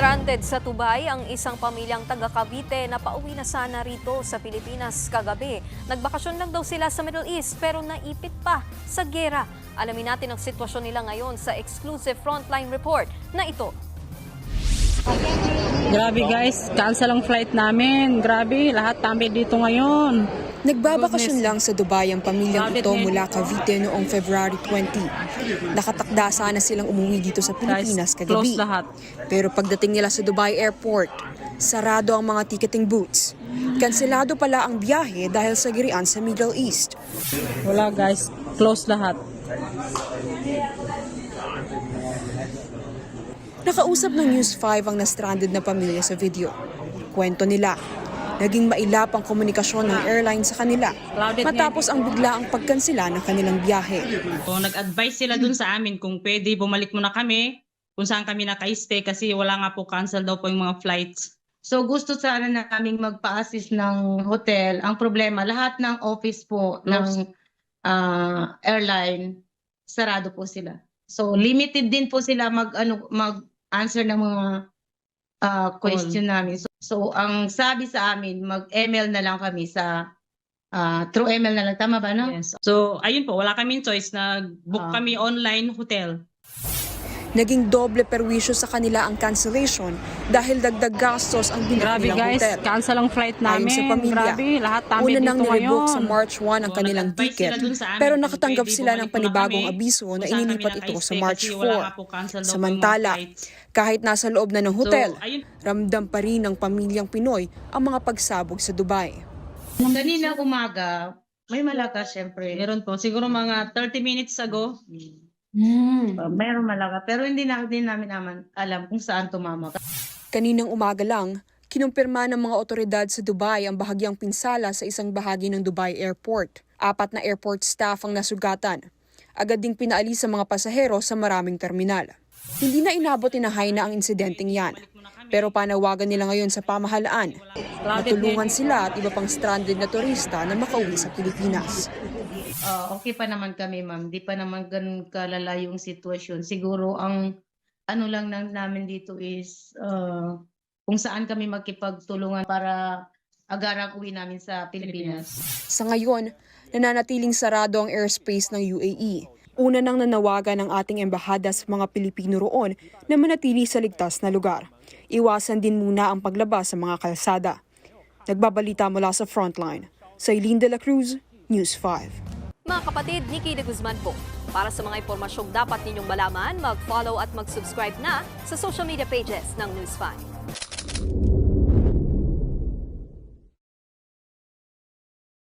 Stranded sa Tubay ang isang pamilyang taga Cavite na pauwi na sana rito sa Pilipinas kagabi. Nagbakasyon lang daw sila sa Middle East pero naipit pa sa giyera. Alamin natin ang sitwasyon nila ngayon sa exclusive Frontline Report na ito. Grabe guys, cancel ang flight namin. Grabe, lahat kami dito ngayon. Nagbabakasyon lang sa Dubai ang pamilyang ito mula Cavite noong February 20. Nakatakda sana silang umuwi dito sa Pilipinas kagabi. Close lahat. Pero pagdating nila sa Dubai Airport, sarado ang mga ticketing booths. Kanselado pala ang biyahe dahil sa girian sa Middle East. Wala guys, close lahat. Nakausap ng News 5 ang na-stranded na pamilya sa video. Kwento nila, naging mailap ang komunikasyon ng airline sa kanila matapos ang biglaang pagkansela ng kanilang biyahe. So, nag-advise sila dun sa amin kung pwede bumalik muna kami kung saan kami naka-stay kasi wala nga po, cancel daw po yung mga flights. So gusto sana naming magpa-assist ng hotel. Ang problema, lahat ng office po ng airline, sarado po sila. So limited din po sila mag-answer ng mga question namin. So ang sabi sa amin, mag-email na lang kami sa through email na lang. Tama ba, no? Yes. So ayun po, wala kaming choice. Nag-book kami online hotel. Naging doble perwisyo sa kanila ang cancellation dahil dagdag gastos ang binili Grabe nilang guys, hotel. cancel ang flight Ayon namin. sa pamilya, Grabe, lahat kami una dito nang nirebook ngayon. sa March 1 ang So, kanilang nag-advise ticket, sila dun sa amin pero kung nakatanggap pwede sila ng bumalik muna panibagong kami abiso na kung saan inilipat kami ito sa naka-stay March kasi wala nga 4. po, cancel daw po yung mga Samantala, flights. kahit nasa loob na ng hotel, So, ayun. ramdam pa rin ng pamilyang Pinoy ang mga pagsabog sa Dubai. Kanina umaga, may malakas syempre. Meron po, siguro mga 30 minutes ago. Meron malaga, pero hindi namin alam kung saan tumama. Kaninang umaga lang, kinumpirma ng mga otoridad sa Dubai ang bahagyang pinsala sa isang bahagi ng Dubai Airport. 4 na airport staff ang nasugatan. Agad ding pinaalis sa mga pasahero sa maraming terminal. Hindi na inabot ni Haina ang insidenteng yan. Pero panawagan nila ngayon sa pamahalaan. Matulungan sila at iba pang stranded na turista na makauwi sa Pilipinas. Okay pa naman kami, ma'am. Di pa naman ganun kalala yung sitwasyon. Siguro ang ano lang namin dito is kung saan kami magkipagtulungan para agarang uwi namin sa Pilipinas. Sa ngayon, nananatiling sarado ang airspace ng UAE. Una nang nanawagan ng ating embahada sa mga Pilipino roon na manatili sa ligtas na lugar. Iwasan din muna ang paglabas sa mga kalsada. Nagbabalita mula sa Frontline. Sa Eileen de la Cruz, News 5. Mga kapatid, Nikki de Guzman po. Para sa mga impormasyong dapat ninyong malaman, mag-follow at mag-subscribe na sa social media pages ng News 5.